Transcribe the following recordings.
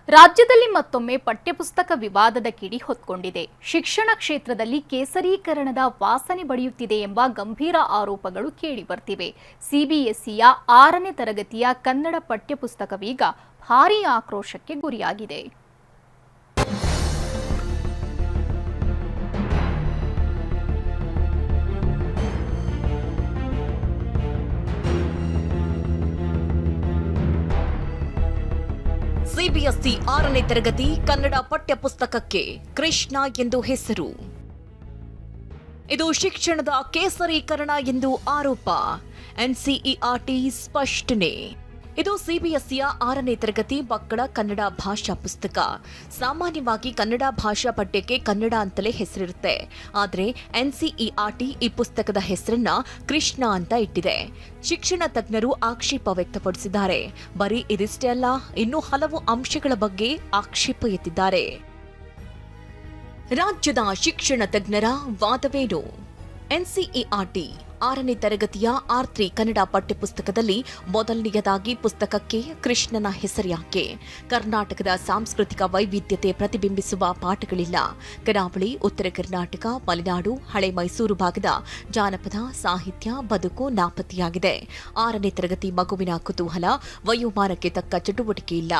ರಾಜ್ಯದಲ್ಲಿ ಮತ್ತೊಮ್ಮೆ ಪಠ್ಯಪುಸ್ತಕ ವಿವಾದದ ಕಿಡಿ ಹೊತ್ಕೊಂಡಿದೆ. ಶಿಕ್ಷಣ ಕ್ಷೇತ್ರದಲ್ಲಿ ಕೇಸರೀಕರಣದ ವಾಸನೆ ಬಡಿಯುತ್ತಿದೆ ಎಂಬ ಗಂಭೀರ ಆರೋಪಗಳು ಕೇಳಿಬರ್ತಿವೆ. ಸಿಬಿಎಸ್ಇಯ 6ನೇ ತರಗತಿಯ ಕನ್ನಡ ಪಠ್ಯಪುಸ್ತಕವೀಗ ಭಾರೀ ಆಕ್ರೋಶಕ್ಕೆ ಗುರಿಯಾಗಿದೆ. ಸಿಬಿಎಸ್ಇ 6ನೇ ತರಗತಿ ಕನ್ನಡ ಪಠ್ಯಪುಸ್ತಕಕ್ಕೆ ಕೃಷ್ಣ ಎಂದು ಹೆಸರು. ಇದು ಶಿಕ್ಷಣದ ಕೇಸರೀಕರಣ ಎಂದು ಆರೋಪ. ಎನ್ಸಿಇಆರ್ಟಿ ಸ್ಪಷ್ಟನೆ. ಇದು ಸಿಬಿಎಸ್ಇಯ 6ನೇ ತರಗತಿ ಮಕ್ಕಳ ಕನ್ನಡ ಭಾಷಾ ಪುಸ್ತಕ. ಸಾಮಾನ್ಯವಾಗಿ ಕನ್ನಡ ಭಾಷಾ ಪಠ್ಯಕ್ಕೆ ಕನ್ನಡ ಅಂತಲೇ ಹೆಸರಿರುತ್ತೆ. ಆದರೆ ಎನ್ಸಿಇಆರ್ಟಿ ಈ ಪುಸ್ತಕದ ಹೆಸರನ್ನ ಕೃಷ್ಣ ಅಂತ ಇಟ್ಟಿದೆ. ಶಿಕ್ಷಣ ತಜ್ಞರು ಆಕ್ಷೇಪ ವ್ಯಕ್ತಪಡಿಸಿದ್ದಾರೆ. ಬರೀ ಇದಿಷ್ಟೇ ಅಲ್ಲ, ಇನ್ನೂ ಹಲವು ಅಂಶಗಳ ಬಗ್ಗೆ ಆಕ್ಷೇಪ ಎತ್ತಿದ್ದಾರೆ. ರಾಜ್ಯದ ಶಿಕ್ಷಣ ತಜ್ಞರ ವಾದವೇನು? ಎನ್ಸಿಇಆರ್ಟಿ 6ನೇ ತರಗತಿಯ R3 ಕನ್ನಡ ಪಠ್ಯಪುಸ್ತಕದಲ್ಲಿ ಮೊದಲನೆಯದಾಗಿ ಪುಸ್ತಕಕ್ಕೆ ಕೃಷ್ಣನ ಹೆಸರ್ಯಾಕೆ? ಕರ್ನಾಟಕದ ಸಾಂಸ್ಕೃತಿಕ ವೈವಿಧ್ಯತೆ ಪ್ರತಿಬಿಂಬಿಸುವ ಪಾಠಗಳಿಲ್ಲ. ಕರಾವಳಿ, ಉತ್ತರ ಕರ್ನಾಟಕ, ಮಲೆನಾಡು, ಹಳೆ ಮೈಸೂರು ಭಾಗದ ಜಾನಪದ ಸಾಹಿತ್ಯ ಬದುಕು ನಾಪತ್ತೆಯಾಗಿದೆ. 6ನೇ ತರಗತಿ ಮಗುವಿನ ಕುತೂಹಲ, ವಯೋಮಾನಕ್ಕೆ ತಕ್ಕ ಚಟುವಟಿಕೆ ಇಲ್ಲ.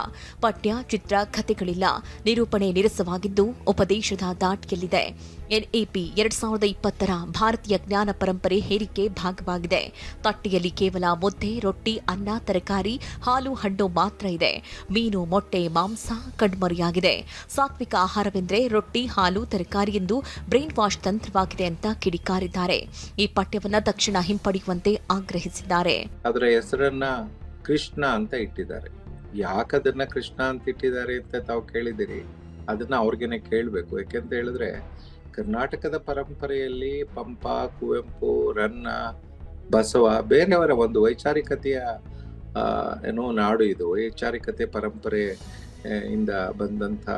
ಪಠ್ಯ, ಚಿತ್ರ, ಕಥೆಗಳಿಲ್ಲ. ನಿರೂಪಣೆ ನಿರಸವಾಗಿದ್ದು ಉಪದೇಶದ ದಾಟಿಯಲ್ಲಿದೆ. ಎನ್ಇಪಿ 2020ರ ಭಾರತೀಯ ಜ್ಞಾನ ಪರಂಪರೆ ಹೇರಿಕೆ ಭಾಗವಾಗಿದೆ. ತಟ್ಟೆಯಲ್ಲಿ ಕೇವಲ ಮುದ್ದೆ, ರೊಟ್ಟಿ, ಅನ್ನ, ತರಕಾರಿ, ಹಾಲು, ಹಣ್ಣು ಮಾತ್ರ ಇದೆ. ಮೀನು, ಮೊಟ್ಟೆ, ಮಾಂಸ ಕಣ್ಮರೆಯಾಗಿದೆ. ಸಾತ್ವಿಕ ಆಹಾರವೆಂದರೆ ರೊಟ್ಟಿ, ಹಾಲು, ತರಕಾರಿ ಎಂದು ಬ್ರೈನ್ ವಾಶ್ ತಂತ್ರವಾಗಿದೆ ಅಂತ ಕಿಡಿಕಾರಿದ್ದಾರೆ. ಈ ಪಠ್ಯವನ್ನ ತಕ್ಷಣ ಹಿಂಪಡೆಯುವಂತೆ ಆಗ್ರಹಿಸಿದ್ದಾರೆ. ಅದರ ಹೆಸರನ್ನ ಕೃಷ್ಣ ಅಂತ ಇಟ್ಟಿದ್ದಾರೆ. ಯಾಕದನ್ನ ಕೃಷ್ಣ ಅಂತ ಇಟ್ಟಿದ್ದಾರೆ ಅಂತ ತಾವು ಕೇಳಿದಿರಿ. ಅದನ್ನ ಅವ್ರಿಗೇನೆ ಕೇಳಬೇಕು. ಯಾಕೆಂತ ಹೇಳಿದ್ರೆ ಕರ್ನಾಟಕದ ಪರಂಪರೆಯಲ್ಲಿ ಪಂಪ, ಕುವೆಂಪು, ರನ್ನ, ಬಸವ ಬೇರೆಯವರ ಒಂದು ವೈಚಾರಿಕತೆಯ ನಾಡು ಇದು. ವೈಚಾರಿಕತೆ ಪರಂಪರೆ ಇಂದ ಬಂದಂಥ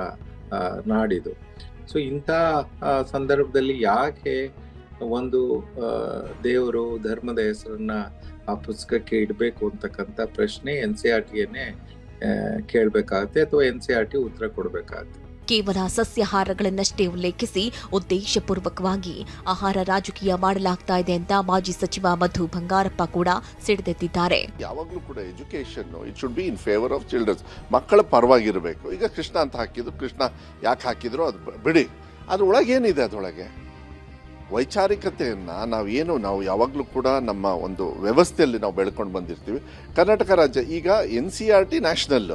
ನಾಡಿದು. ಸೊ ಇಂಥ ಸಂದರ್ಭದಲ್ಲಿ ಯಾಕೆ ಒಂದು ದೇವರು ಧರ್ಮದ ಹೆಸರನ್ನ ಆ ಪುಸ್ತಕಕ್ಕೆ ಇಡಬೇಕು ಅಂತಕ್ಕಂಥ ಪ್ರಶ್ನೆ ಎನ್ಸಿಇಆರ್ಟಿಯನ್ನೇ ಕೇಳಬೇಕಾಗತ್ತೆ ಅಥವಾ ಎನ್ಸಿಇಆರ್ಟಿ ಉತ್ತರ ಕೊಡಬೇಕಾಗತ್ತೆ. ಕೇವಲ ಸಸ್ಯಾಹಾರಗಳನ್ನಷ್ಟೇ ಉಲ್ಲೇಖಿಸಿ ಉದ್ದೇಶಪೂರ್ವಕವಾಗಿ ಆಹಾರ ರಾಜಕೀಯ ಮಾಡಲಾಗ್ತಾ ಇದೆ ಅಂತ ಮಾಜಿ ಸಚಿವ ಮಧು ಬಂಗಾರಪ್ಪ ಕೂಡ ಸಿಡಿದೆದ್ದಿದ್ದಾರೆ. ಯಾವಾಗಲೂ ಕೂಡ education it should be in favour of childrens. ಮಕ್ಕಳ ಪರವಾಗಿರಬೇಕು. ಈಗ ಕೃಷ್ಣ ಅಂತ ಹಾಕಿದ್ರು, ಕೃಷ್ಣ ಯಾಕೆ ಹಾಕಿದ್ರು ಅದು ಬಿಡಿ. ಅದ್ರೊಳಗೆ ಏನಿದೆ? ಅದರೊಳಗೆ ವೈಚಾರಿಕತೆಯನ್ನ ನಾವು ಯಾವಾಗಲೂ ಕೂಡ ನಮ್ಮ ಒಂದು ವ್ಯವಸ್ಥೆಯಲ್ಲಿ ನಾವು ಬೆಳ್ಕೊಂಡು ಬಂದಿರ್ತೀವಿ. ಕರ್ನಾಟಕ ರಾಜ್ಯ ಈಗ ಎನ್ಸಿಇಆರ್ಟಿ ನ್ಯಾಷನಲ್,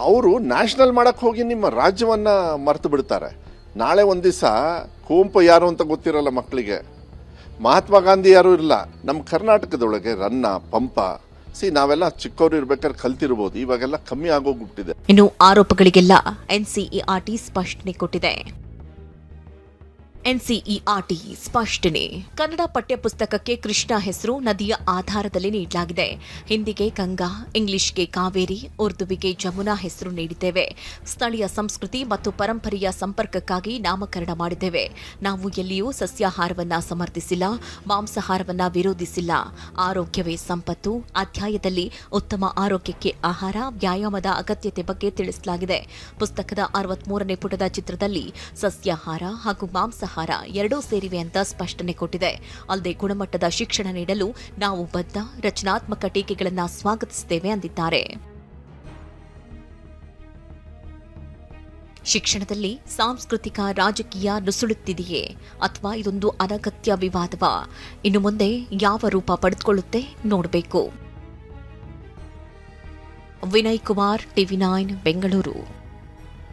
ಅವರು ನ್ಯಾಷನಲ್ ಮಾಡಕ್ ಹೋಗಿ ನಿಮ್ಮ ರಾಜ್ಯವನ್ನ ಮರೆತು ಬಿಡ್ತಾರೆ. ನಾಳೆ ಒಂದ್ ದಿವಸ ಕುವೆಂಪು ಯಾರು ಅಂತ ಗೊತ್ತಿರಲ್ಲ ಮಕ್ಕಳಿಗೆ, ಮಹಾತ್ಮ ಗಾಂಧಿ ಯಾರು ಇರಲ್ಲ. ನಮ್ಮ ಕರ್ನಾಟಕದೊಳಗೆ ರನ್ನ, ಪಂಪ ನಾವೆಲ್ಲ ಚಿಕ್ಕವರು ಇರ್ಬೇಕಾದ್ರೆ ಕಲ್ತಿರ್ಬೋದು, ಇವಾಗೆಲ್ಲ ಕಮ್ಮಿ ಆಗೋಗ್ಬಿಟ್ಟಿದೆ. ಇನ್ನು ಆರೋಪಗಳಿಗೆಲ್ಲ ಎನ್ಸಿಇಆರ್ಟಿ ಸ್ಪಷ್ಟನೆ ಕೊಟ್ಟಿದೆ. ಎನ್ಸಿಇಆರ್ಟಿ ಸ್ಪಷ್ಟನೆ. ಕನ್ನಡ ಪಠ್ಯಪುಸ್ತಕಕ್ಕೆ ಕೃಷ್ಣ ಹೆಸರು ನದಿಯ ಆಧಾರದಲ್ಲಿ ನೀಡಲಾಗಿದೆ. ಹಿಂದಿಗೆ ಗಂಗಾ, ಇಂಗ್ಲಿಷ್ಗೆ ಕಾವೇರಿ, ಉರ್ದುವಿಗೆ ಜಮುನಾ ಹೆಸರು ನೀಡಿದ್ದೇವೆ. ಸ್ಥಳೀಯ ಸಂಸ್ಕೃತಿ ಮತ್ತು ಪರಂಪರೆಯ ಸಂಪರ್ಕಕ್ಕಾಗಿ ನಾಮಕರಣ ಮಾಡಿದ್ದೇವೆ. ನಾವು ಎಲ್ಲಿಯೂ ಸಸ್ಯಾಹಾರವನ್ನ ಸಮರ್ಥಿಸಿಲ್ಲ, ಮಾಂಸಾಹಾರವನ್ನ ವಿರೋಧಿಸಿಲ್ಲ. ಆರೋಗ್ಯವೇ ಸಂಪತ್ತು. ಅಧ್ಯಾಯದಲ್ಲಿ ಉತ್ತಮ ಆರೋಗ್ಯಕ್ಕೆ ಆಹಾರ, ವ್ಯಾಯಾಮದ ಅಗತ್ಯತೆ ಬಗ್ಗೆ ತಿಳಿಸಲಾಗಿದೆ. ಪುಸ್ತಕದ 63ನೇ ಪುಟದ ಚಿತ್ರದಲ್ಲಿ ಸಸ್ಯಾಹಾರ ಹಾಗೂ ಮಾಂಸಾಹಾರ ಎರಡೂ ಸೇರಿವೆ ಅಂತ ಸ್ಪಷ್ಟನೆ ಕೊಟ್ಟಿದೆ. ಅಲ್ಲದೆ ಗುಣಮಟ್ಟದ ಶಿಕ್ಷಣ ನೀಡಲು ನಾವು ಬದ್ಧ, ರಚನಾತ್ಮಕ ಟೀಕೆಗಳನ್ನು ಸ್ವಾಗತಿಸುತ್ತೇವೆ ಅಂದಿದ್ದಾರೆ. ಶಿಕ್ಷಣದಲ್ಲಿ ಸಾಂಸ್ಕೃತಿಕ ರಾಜಕೀಯ ನುಸುಳುತ್ತಿದೆಯೇ ಅಥವಾ ಇದೊಂದು ಅನಗತ್ಯ ವಿವಾದವಾ? ಇನ್ನು ಮುಂದೆ ಯಾವ ರೂಪ ಪಡೆದುಕೊಳ್ಳುತ್ತೆ ನೋಡಬೇಕು. ವಿನಯ್ ಕುಮಾರ್, TV9 ಬೆಂಗಳೂರು.